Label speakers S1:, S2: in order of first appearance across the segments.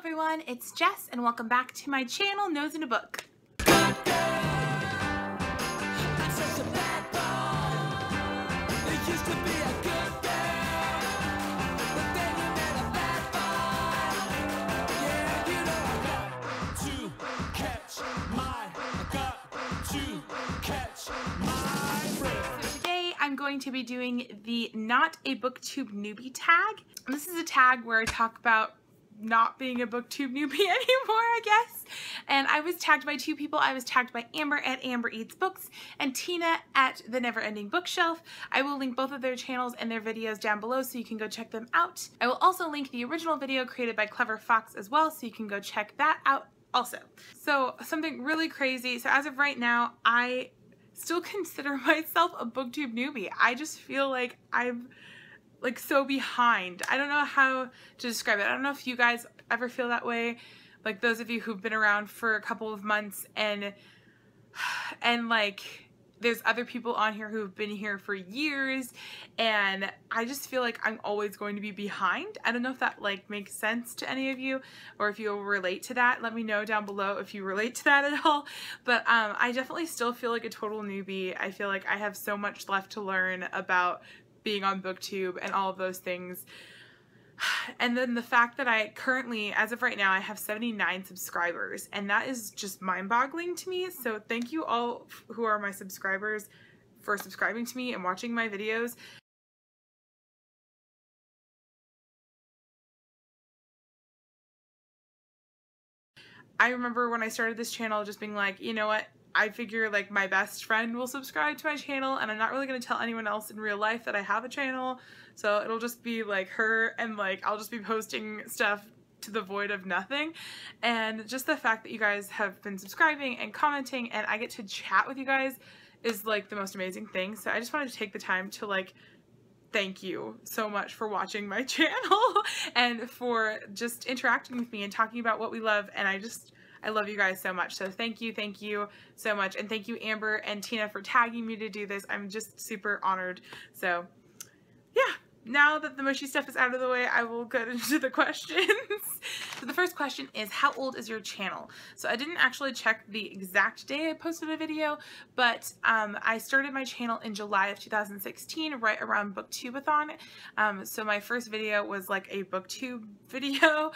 S1: everyone, it's Jess and welcome back to my channel, Nose in a Book. I'm going to be doing the Not a Booktube Newbie tag. This is a tag where I talk about not being a booktube newbie anymore, I guess. And I was tagged by two people. I was tagged by Amber at Amber Eats Books and Tina at The Never Ending Bookshelf. I will link both of their channels and their videos down below so you can go check them out. I will also link the original video created by Clever Fox as well so you can go check that out also. So something really crazy. So as of right now, I still consider myself a booktube newbie. I just feel like I'm like so behind. I don't know how to describe it. I don't know if you guys ever feel that way, like those of you who've been around for a couple of months and like there's other people on here who've been here for years, and I just feel like I'm always going to be behind. I don't know if that like makes sense to any of you or if you'll relate to that. Let me know down below if you relate to that at all. But I definitely still feel like a total newbie. I feel like I have so much left to learn about being on BookTube and all of those things. And then the fact that I currently, as of right now, I have 79 subscribers, and that is just mind-boggling to me. So thank you all who are my subscribers for subscribing to me and watching my videos. I remember when I started this channel just being like, you know what, I figure like my best friend will subscribe to my channel and I'm not really going to tell anyone else in real life that I have a channel, so it'll just be like her and like I'll just be posting stuff to the void of nothing. And just the fact that you guys have been subscribing and commenting and I get to chat with you guys is like the most amazing thing. So I just wanted to take the time to like thank you so much for watching my channel and for just interacting with me and talking about what we love. And I love you guys so much. So thank you so much. And thank you Amber and Tina for tagging me to do this. I'm just super honored. So yeah, now that the mushy stuff is out of the way, I will go into the questions. So the first question is, how old is your channel? So I didn't actually check the exact day I posted a video, but I started my channel in July of 2016, right around Booktubeathon. So my first video was like a booktube video,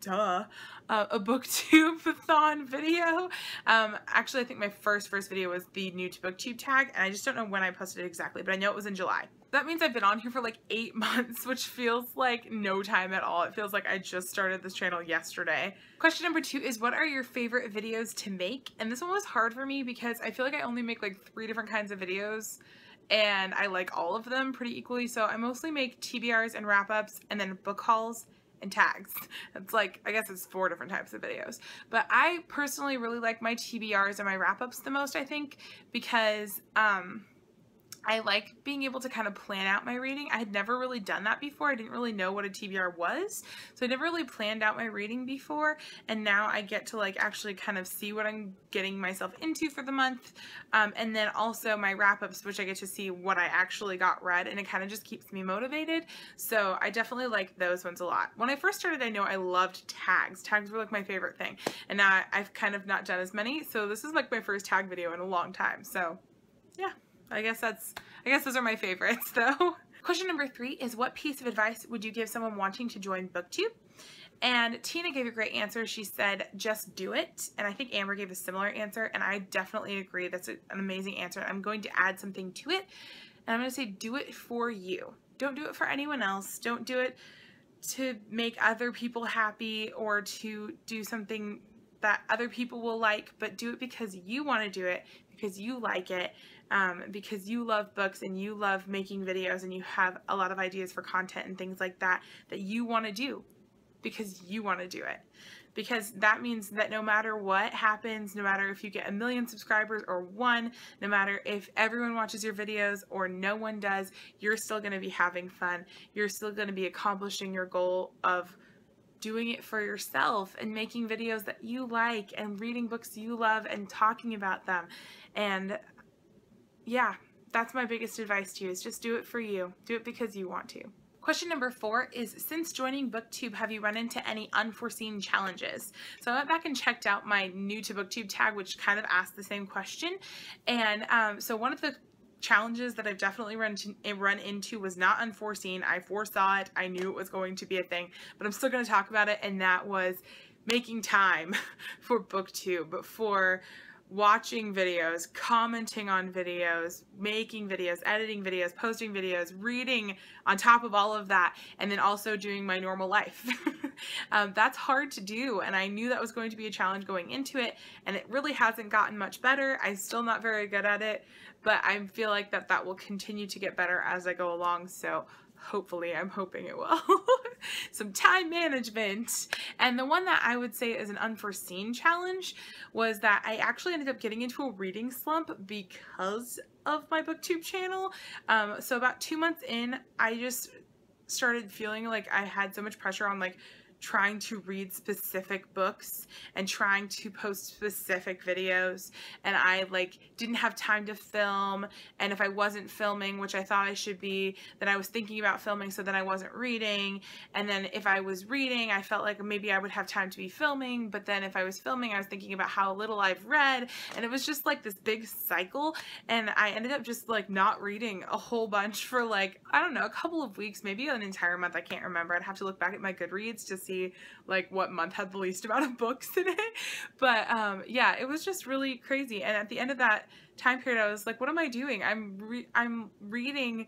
S1: duh. A Booktubeathon video. Actually, I think my first video was the new to booktube tag, and I just don't know when I posted it exactly, but I know it was in July. That means I've been on here for like 8 months, which feels like no time at all. It feels like I just started this channel yesterday. Question number 2 is, what are your favorite videos to make? And this one was hard for me because I feel like I only make like 3 different kinds of videos and I like all of them pretty equally. So I mostly make TBRs and wrap-ups and then book hauls and tags. It's like, I guess it's 4 different types of videos. But I personally really like my TBRs and my wrap-ups the most, I think, because I like being able to kind of plan out my reading. I had never really done that before. I didn't really know what a TBR was, so I never really planned out my reading before, and now I get to like actually kind of see what I'm getting myself into for the month. And then also my wrap-ups, which I get to see what I actually got read, and it kind of just keeps me motivated. So I definitely like those ones a lot. When I first started, I know I loved tags. Tags were like my favorite thing, and now I've kind of not done as many, so this is like my first tag video in a long time. So yeah, I guess those are my favorites though. Question number 3 is, what piece of advice would you give someone wanting to join BookTube? And Tina gave a great answer. She said, just do it. And I think Amber gave a similar answer, and I definitely agree. That's an amazing answer. I'm going to add something to it, and I'm going to say, do it for you. Don't do it for anyone else. Don't do it to make other people happy or to do something that other people will like, but do it because you want to do it, because you like it, because you love books and you love making videos and you have a lot of ideas for content and things like that that you want to do because you want to do it. Because that means that no matter what happens, no matter if you get 1 million subscribers or 1, no matter if everyone watches your videos or no one does, you're still going to be having fun. You're still going to be accomplishing your goal of doing it for yourself and making videos that you like and reading books you love and talking about them. And yeah, that's my biggest advice to you, is just do it for you. Do it because you want to. Question number 4 is, since joining BookTube, have you run into any unforeseen challenges? So I went back and checked out my new to BookTube tag, which kind of asked the same question. And so one of the challenges that I've definitely run into was not unforeseen. I foresaw it. I knew it was going to be a thing, but I'm still going to talk about it. And that was making time for BookTube, for watching videos, commenting on videos, making videos, editing videos, posting videos, reading on top of all of that, and then also doing my normal life. That's hard to do, and I knew that was going to be a challenge going into it, and it really hasn't gotten much better. I'm still not very good at it, but I feel like that will continue to get better as I go along, so hopefully, I'm hoping it will. Some time management. And the one that I would say is an unforeseen challenge was that I actually ended up getting into a reading slump because of my BookTube channel. So about 2 months in, I just started feeling like I had so much pressure on like trying to read specific books and trying to post specific videos, and I like didn't have time to film, and if I wasn't filming, which I thought I should be, then I was thinking about filming, so then I wasn't reading, and then if I was reading, I felt like maybe I would have time to be filming, but then if I was filming, I was thinking about how little I've read, and it was just like this big cycle, and I ended up just like not reading a whole bunch for like, I don't know, a couple of weeks, maybe an entire month. I can't remember. I'd have to look back at my Goodreads to see like what month had the least amount of books in it. But yeah, it was just really crazy. And at the end of that time period, I was like, what am I doing? I'm reading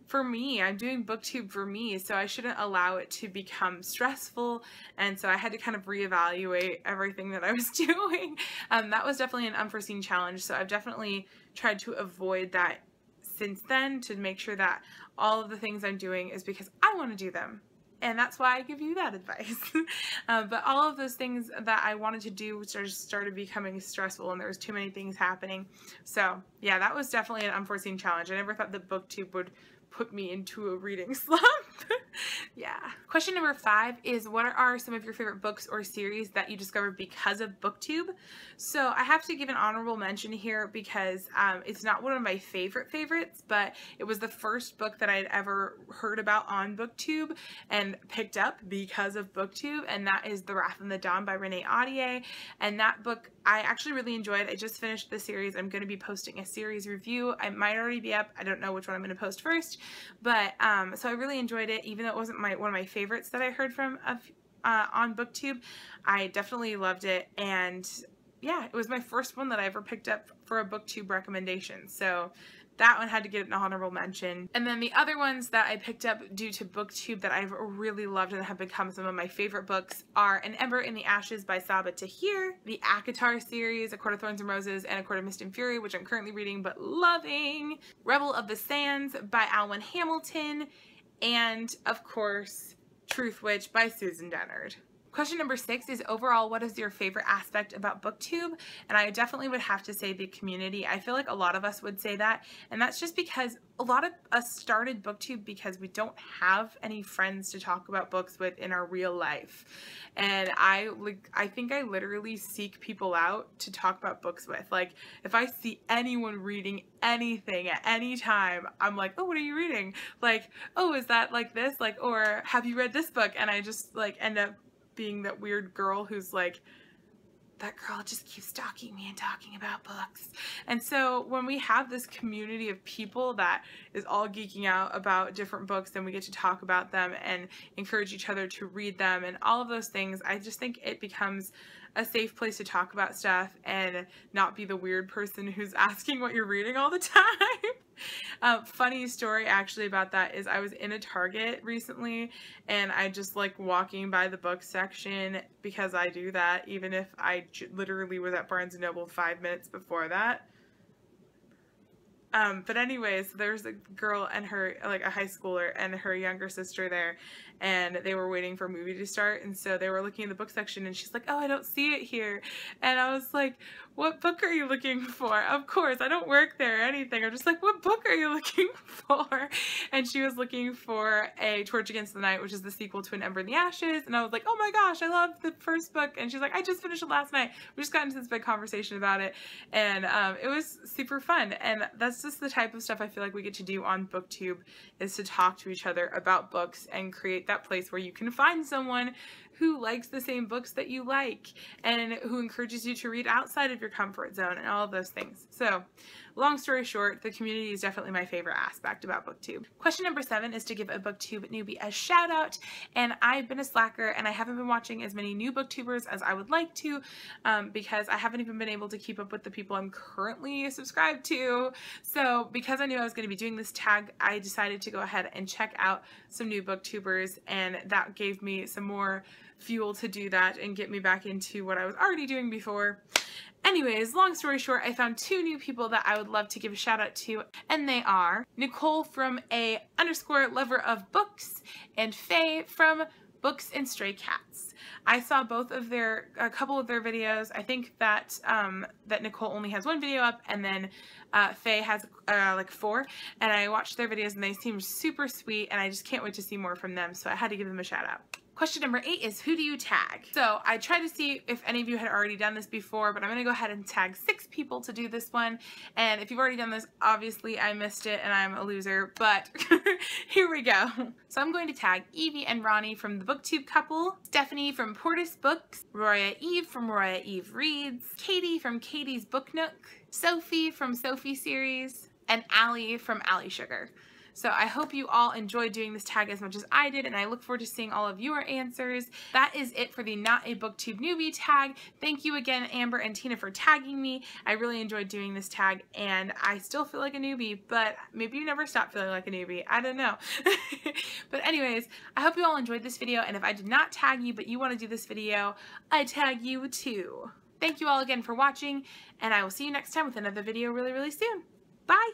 S1: for me. I'm doing BookTube for me, so I shouldn't allow it to become stressful. And so I had to kind of reevaluate everything that I was doing. That was definitely an unforeseen challenge. So I've definitely tried to avoid that since then, to make sure that all of the things I'm doing is because I want to do them. And that's why I give you that advice. But all of those things that I wanted to do just started becoming stressful, and there was too many things happening. So yeah, that was definitely an unforeseen challenge. I never thought that BookTube would put me into a reading slump. Yeah. Question number 5 is, what are some of your favorite books or series that you discovered because of BookTube? So I have to give an honorable mention here because it's not one of my favorites, but it was the first book that I'd ever heard about on BookTube and picked up because of BookTube, and that is The Wrath and the Dawn by Renee Ahdieh. And that book I actually really enjoyed. I just finished the series. I'm going to be posting a series review. It might already be up. I don't know which one I'm going to post first, but so I really enjoyed it, even though it wasn't one of my favorites that I heard from on BookTube. I definitely loved it, and yeah, it was my first one that I ever picked up for a BookTube recommendation, so that one had to get an honorable mention. And then the other ones that I picked up due to BookTube that I've really loved and have become some of my favorite books are An Ember in the Ashes by Sabaa Tahir, the ACOTAR series, A Court of Thorns and Roses, and A Court of Mist and Fury, which I'm currently reading but loving, Rebel of the Sands by Alwyn Hamilton, and of course, Truth Witch by Susan Dennard. Question number 6 is, overall, what is your favorite aspect about BookTube? And I definitely would have to say the community. I feel like a lot of us would say that, and that's just because a lot of us started BookTube because we don't have any friends to talk about books with in our real life. And I think I literally seek people out to talk about books with. Like, if I see anyone reading anything at any time, I'm like, oh, what are you reading? Like, oh, is that like this? Like, or have you read this book? And I just like end up being that weird girl who's like, that girl just keeps stalking me and talking about books. And so when we have this community of people that is all geeking out about different books, and we get to talk about them and encourage each other to read them and all of those things, I just think it becomes a safe place to talk about stuff and not be the weird person who's asking what you're reading all the time. Funny story actually about that is I was in a Target recently, and I just like walking by the book section, because I do that even if I literally was at Barnes & Noble 5 minutes before that. But anyways, there's a girl and her, like a high schooler, and her younger sister there, and they were waiting for a movie to start, and so they were looking in the book section, and she's like, oh, I don't see it here. And I was like, what book are you looking for? Of course, I don't work there or anything. I'm just like, what book are you looking for? And she was looking for A Torch Against the Night, which is the sequel to An Ember in the Ashes. And I was like, oh my gosh, I love the first book. And she's like, I just finished it last night. We just got into this big conversation about it, and it was super fun. And that's just the type of stuff I feel like we get to do on BookTube, is to talk to each other about books and create that place where you can find someone who likes the same books that you like and who encourages you to read outside of your comfort zone and all of those things. So, long story short, the community is definitely my favorite aspect about BookTube. Question number 7 is to give a BookTube newbie a shout out, and I've been a slacker and I haven't been watching as many new booktubers as I would like to, because I haven't even been able to keep up with the people I'm currently subscribed to. So because I knew I was going to be doing this tag, I decided to go ahead and check out some new booktubers, and that gave me some more fuel to do that and get me back into what I was already doing before. Anyways, long story short, I found 2 new people that I would love to give a shout out to, and they are Nicole from _lover of books and Faye from Books and Stray Cats. I saw a couple of their videos. I think that that Nicole only has 1 video up, and then Faye has like 4, and I watched their videos and they seem super sweet, and I just can't wait to see more from them, so I had to give them a shout out. Question number 8 is, who do you tag? So I tried to see if any of you had already done this before, but I'm going to go ahead and tag 6 people to do this one. And if you've already done this, obviously I missed it and I'm a loser, but here we go. So I'm going to tag Evie and Ronnie from the BookTube couple, Stephanie from Portis Books, Roya Eve from Roya Eve Reads, Katie from Katie's Book Nook, Sophie from Sophie Series, and Allie from Allie Sugar. So I hope you all enjoyed doing this tag as much as I did, and I look forward to seeing all of your answers. That is it for the Not a Booktube Newbie tag. Thank you again, Amber and Tina, for tagging me. I really enjoyed doing this tag, and I still feel like a newbie, but maybe you never stop feeling like a newbie. I don't know. But anyways, I hope you all enjoyed this video, and if I did not tag you, but you want to do this video, I tag you too. Thank you all again for watching, and I will see you next time with another video really, really soon. Bye!